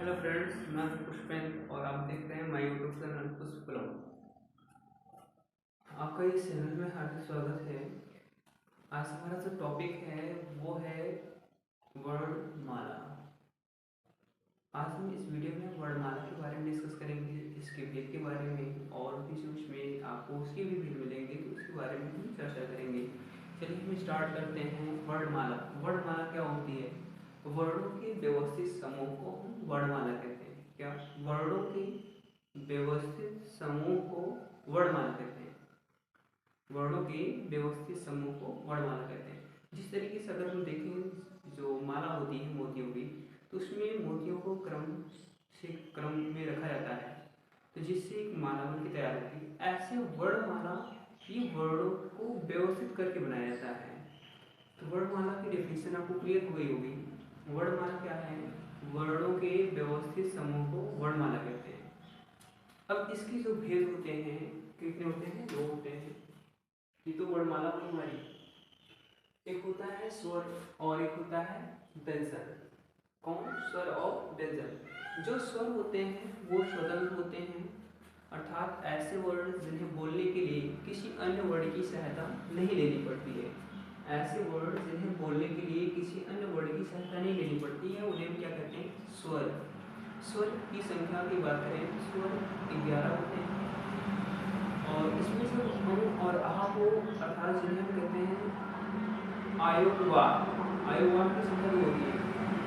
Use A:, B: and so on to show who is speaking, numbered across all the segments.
A: Hello friends, मैं हूं पुष्पेंद्र और आप देख रहे हैं माय यूट्यूब चैनल पुष्प ब्लॉग। आपका इस चैनल में हार्दिक स्वागत है। आज हमारा जो टॉपिक है वो है वर्णमाला। आज हम इस वीडियो में वर्णमाला के बारे में डिस्कस करेंगे, इसके भेद के बारे में, और भी जो इसमें आपको उसके भी भेद मिलेंगे तो उसके बारे में हम चर्चा करेंगे। चलिए हम स्टार्ट करते हैं। वर्णमाला वर्णमाला क्या होती है? वर्णों के व्यवस्थित समूह को हम वर्णमाला कहते हैं। क्या? वर्णों के व्यवस्थित समूह को वर्णमाला कहते हैं। वर्णों के व्यवस्थित समूह को वर्णमाला कहते हैं। जिस तरीके से अगर हम देखें, जो माला होती है मोतियों की, तो उसमें मोतियों को क्रम में रखा जाता है, तो जिससे एक माला बन के तैयार होती है। ऐसे वर्णमाला ये वर्णों को व्यवस्थित करके बनाया जाता है। तो वर्णमाला की डेफिनेशन आपको क्लियर हो गई होगी। वर्णमाला क्या है? वर्णों के व्यवस्थित समूह को वर्णमाला कहते हैं। अब इसके जो भेद होते हैं कितने होते हैं? दो होते हैं। ये तो वर्णमाला हुई हमारी। एक होता है स्वर और एक होता है व्यंजन। कौन? स्वर और व्यंजन। जो स्वर होते हैं वो स्वतंत्र होते हैं, अर्थात ऐसे वर्ण जिन्हें बोलने के लिए किसी अन्य वर्ण की सहायता नहीं लेनी पड़ती है। ऐसे वर्ण जिन्हें बोलने के लिए किसी अन्य वर्ण की सहायता नहीं लेनी पड़ती है उन्हें हम क्या कहते हैं? स्वर। स्वर की संख्या की बात करें तो स्वर 11 होते हैं, और इसमें से हम और आहा को अर्थात जिन्हें हम कहते हैं आयोगवाद की संख्या भी होती है।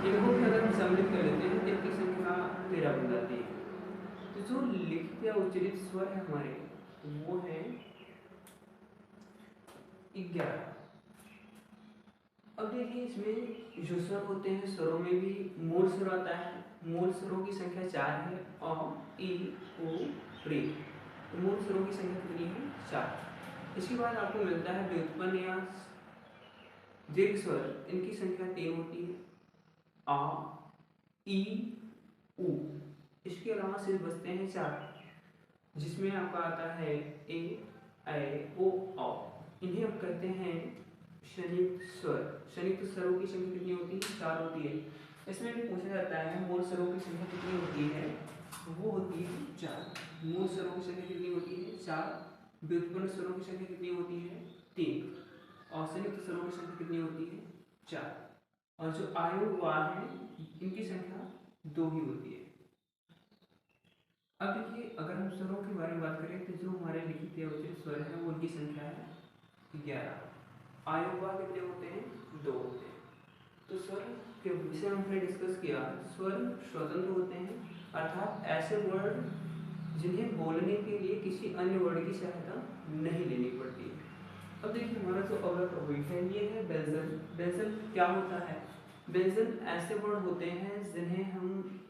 A: इनको भी अगर हम सम्मिलित कर लेते हैं तो इनकी संख्या 13 बन जाती है। तो जो लिखित या उच्चरित स्वर है हमारे, वो है 11। अब देखिए, इसमें जो स्वर होते हैं, स्वरों में भी मूल स्वर आता है। मूल स्वरों की संख्या 4 है। अ, इ, उ, ऋ। तो मूल स्वरों की संख्या कितनी है? 4। इसके बाद आपको मिलता है व्युत्पन्न या दीर्घ स्वर। इनकी संख्या 3 होती है। आ, ई, उ। इसके अलावा सिर्फ बचते हैं 4, जिसमें आपका आता है ए, ऐ, ओ, औ। इन्हें हम कहते हैं संयुक्त स्वर। संयुक्त स्वरों की संख्या कितनी होती है? 4 होती है। इसमें भी पूछा जाता है मूल स्वरों की संख्या कितनी होती है? वो होती है 4। मूल स्वरों की संख्या कितनी होती है? 4। व्युत्पन्न स्वरों की संख्या कितनी होती है? 3। और संयुक्त स्वरों की संख्या कितनी होती है? 4। और जो आयोगवाद है इनकी संख्या 2 ही होती है। अब देखिए, अगर हम स्वरों के बारे में बात करें तो जो हमारे लिखित या उच्चरित स्वर हैं वो उनकी संख्या है 11। आयोगवाद कितने होते हैं? 2 होते हैं। तो स्वर के विषय में हमने डिस्कस किया। स्वर स्वतंत्र होते हैं, अर्थात ऐसे वर्ण जिन्हें बोलने के लिए किसी अन्य वर्ण की सहायता नहीं लेनी पड़ती है। अब देखिए, हमारा जो अगला टॉपिक है ये है व्यंजन। व्यंजन क्या होता है? व्यंजन ऐसे वर्ण होते हैं जिन्हें हम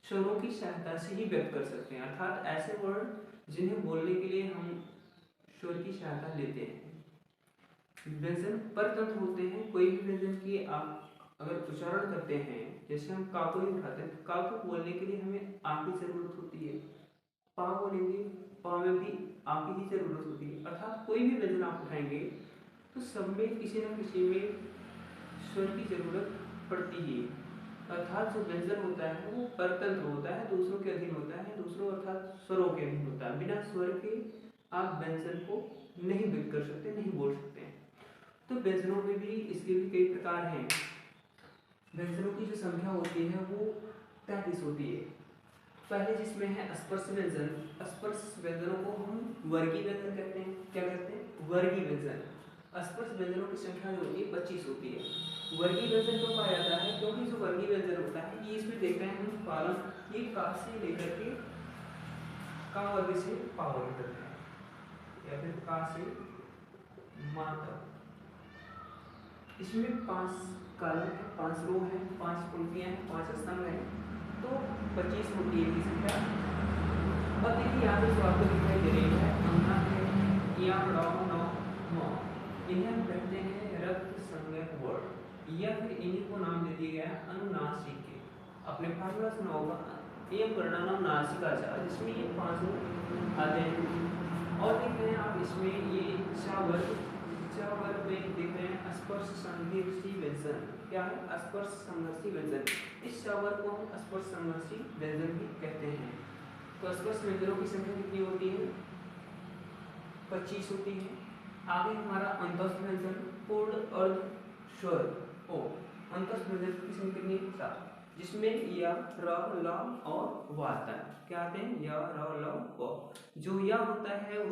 A: स्वरों की सहायता से ही व्यक्त कर सकते हैं, अर्थात ऐसे वर्ण जिन्हें बोलने के लिए हम स्वर की सहायता लेते हैं। व्यंजन परतंत्र होते हैं। कोई भी व्यंजन की आप अगर उच्चारण करते हैं, जैसे हम का को ही उठाते हैं, तो का को बोलने के लिए हमें आ की जरूरत होती है। पा बोलेंगे, पा में भी आ की ही जरूरत होती है। अर्थात कोई भी व्यंजन आप उठाएंगे तो सब में किसी न किसी में स्वर की जरूरत पड़ती ही है। अर्थात जो व्यंजन होता है वो परतंत्र होता है, दूसरों के अधीन होता है। दूसरों अर्थात स्वरों के अधीन होता है। बिना स्वर के आप व्यंजन को नहीं व्यक्त कर सकते, नहीं बोल सकते हैं। तो व्यंजनों में भी इसके भी कई प्रकार हैं। व्यंजनों की जो संख्या होती है वो 33 होती है। पहले जिसमें है स्पर्श व्यंजन। स्पर्श व्यंजनों को हम वर्गीय व्यंजन कहते हैं। क्या कहते हैं? वर्गीय व्यंजन। स्पर्श व्यंजनों की संख्या जो होती है 25 होती है। वर्गीय व्यंजन क्यों पाया जाता है? क्योंकि जो वर्गीय व्यंजन होता है ये इसमें देख रहे हैं हम पालन, ये का से लेकर के का वर्ग से पा वर्ग तक है, या फिर का से मा तक। इसमें 5 कॉलम है, 5 रो है, 5 पंक्तियां हैं, 5 स्तंभ हैं, तो 25 होती है इसकी संख्या। अब देखिए यहाँ पे जो आपको दिखाई दे रही है अंगना है, या नौ इन्हें हम कहते हैं रक्त संज्ञक वर्ण, या फिर इन्हीं को नाम दे दिया गया अनुनासिक के। आपने फार्मूला सुना होगा, एम वर्णानाम नासिकाचा, जिसमें ये 5 आते हैं। और देख रहे हैं आप इसमें ये चा वर्ग में देख रहे हैं स्पर्श संधि व्यंजन। व्यंजन क्या है? स्पर्श संघर्षी व्यंजन। इस चावल को हम स्पर्श संघर्षी व्यंजन भी कहते हैं। तो स्पर्श व्यंजनों की संख्या कितनी होती है? 25 होती है। आगे हमारा अंतस्थ व्यंजन पूर्ण अर्ध स्वर ओ। अंतस्थ व्यंजन की संख्या कितनी है? 4, जिसमें य, र, ल और व आता है। क्या आते हैं? य, र, ल, व। जो य होता है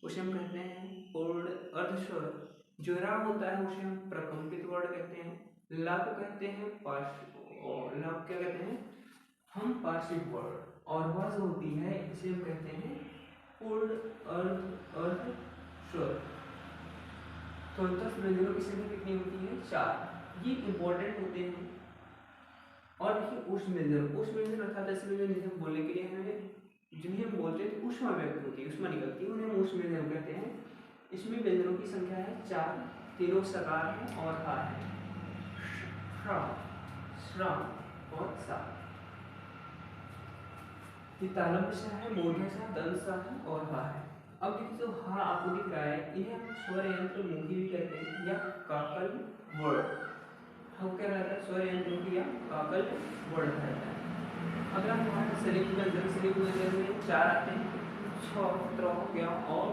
A: उसे हम कहते हैं पूर्ण अर्ध स्वर। जो रा होता है उसे हम प्रकंपित वर्ण कहते हैं। ल को कहते हैं ल क्या कहते हैं? हम पार्श्विक वर्ण। और वह जो होती है इसे हम कहते हैं पूर्ण अर्ध स्वर। तो अंतस्थ व्यंजनों की संख्या कितनी होती है? 4। ये इंपॉर्टेंट होते हैं। और देखिए ऊष्म व्यंजन अर्थात ऐसे व्यंजन जिसे हम बोलने के लिए हमें जिन्हें हम बोलते हैं तो ऊष्मा व्यक्त होती है, ऊष्मा निकलती है, उन्हें हम ऊष्म व्यंजन कहते हैं। इसमें व्यंजनों की संख्या है 4, तीनों सकार है और हा है। श्र और सा। ये तालव्य सा है, मूर्धन्य सा, दंत सा है और हा है। अब देखिए जो हा आपको दिख रहा है इन्हें हम स्वर यंत्र मुखी भी कहते हैं या काकल वर्ण। हम क्या रहता है? स्वर यंत्र मुखी या काकल वर्ण रहता है। अगर हम हमारे संयुक्त व्यंजन में 4 आते हैं, छ, त्र, ज्ञ और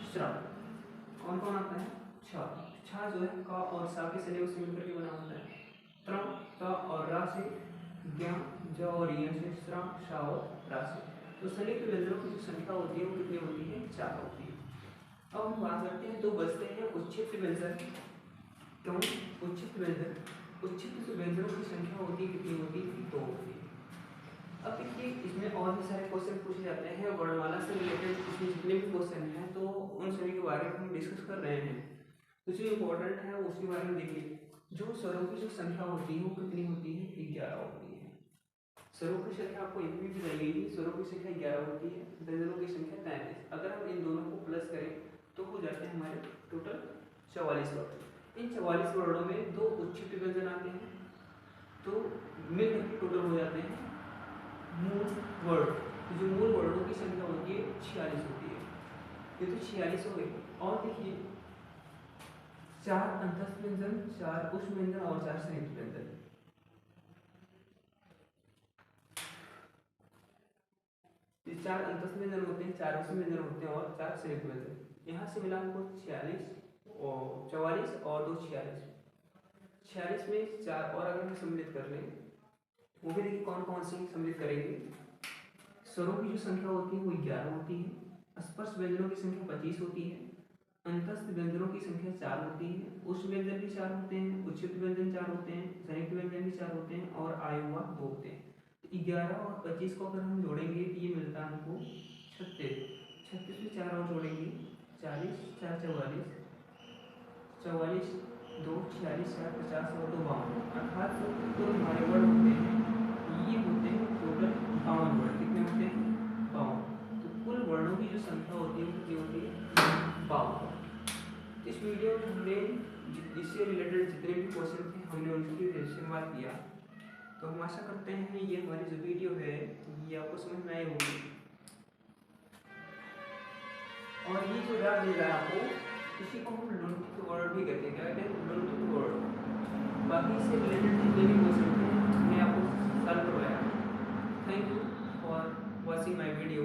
A: श्र। कौन कौन आता है? छ जो है क और सा के संयोग से मिलकर के बना होता है। त्र, त और रा से, ज्ञ, ज और य से, श्र, श और रा से। तो संयुक्त व्यंजनों की जो संख्या होती है वो कितनी होती है? 4 होती है। अब हम बात करते हैं, 2 बचते हैं उच्छिष्ट व्यंजन। क्यों उच्छिष्ट व्यंजन? उच्छिष्ट व्यंजनों की संख्या होती है कितनी होती है? 2 होती है। अब देखिए इसमें और भी सारे क्वेश्चन पूछे जाते हैं वर्णमाला से रिलेटेड। इसमें जितने भी क्वेश्चन हैं तो उन सभी के बारे में हम डिस्कस कर रहे हैं। तो जो इम्पोर्टेंट है उसके बारे में देखिए। जो स्वरों की जो संख्या होती है वो कितनी होती है? 11 होती है। स्वरों की संख्या आपको ये भी बताई गई थी, स्वरों की संख्या 11 होती है, व्यंजनों की संख्या 33। अगर हम इन दोनों को प्लस करें तो हो जाते हैं हमारे टोटल 44 वर्ड। इन 44 वर्डों में 2 उच्छिष्ट व्यंजन आते हैं, तो मिलकर टोटल हो जाते हैं मूल वर्ड। तो जो मूल वर्डों की संख्या होती है 46 होती है। ये तो 46 हो गए। और देखिए 4 अंतस्थ व्यंजन, 4 ऊष्म व्यंजन और 4 संयुक्त व्यंजन। ये 4 अंतस्थ व्यंजन होते हैं, 4 ऊष्म व्यंजन होते हैं और 4 संयुक्त व्यंजन। यहाँ से मिला हमको 46 और 44 और 2 46। 46 में 4 और अगर हम सम्मिलित कर लें वो भी देखिए कौन कौन से सम्मिलित करेंगे। स्वरों की जो संख्या होती है वो 11 होती है। स्पर्श व्यंजनों की संख्या 25 होती है। अंतस्थ व्यंजनों की संख्या 4 होती है। ऊष्म व्यंजन भी 4 होते हैं, उच्छिष्ट व्यंजन 4 होते हैं, संयुक्त व्यंजन भी 4 होते हैं और आयुर्वाद 2 होते हैं। 11 और 25 को अगर हम जोड़ेंगे तो ये मिलता है हमको 36। 36 में 4 और जोड़ेंगे 40, 4 44, 44 2 46 4 50 और 2 52। अर्थात जो हमारे वर्ड होते हैं ये होते हैं टोटल 52 वर्ड। कितने होते हैं? 52। तो कुल वर्णों की जो संख्या होती है वो कितनी होती है? 52। इस वीडियो में हमने इससे रिलेटेड जितने भी क्वेश्चन थे हमने उनकी इस्तेमाल किया। तो हम आशा करते हैं ये हमारी जो वीडियो है ये आपको समझ में आई होगी। और ये जो राग मिल रहा है आपको, इसी को हम लुंठित वर्ड भी कहते हैं। क्या कहते हैं? लुंठित वर्ड। बाकी इससे रिलेटेड जितने भी क्वेश्चन थे हमने आपको सॉल्व करवाया। Thank you for watching my video.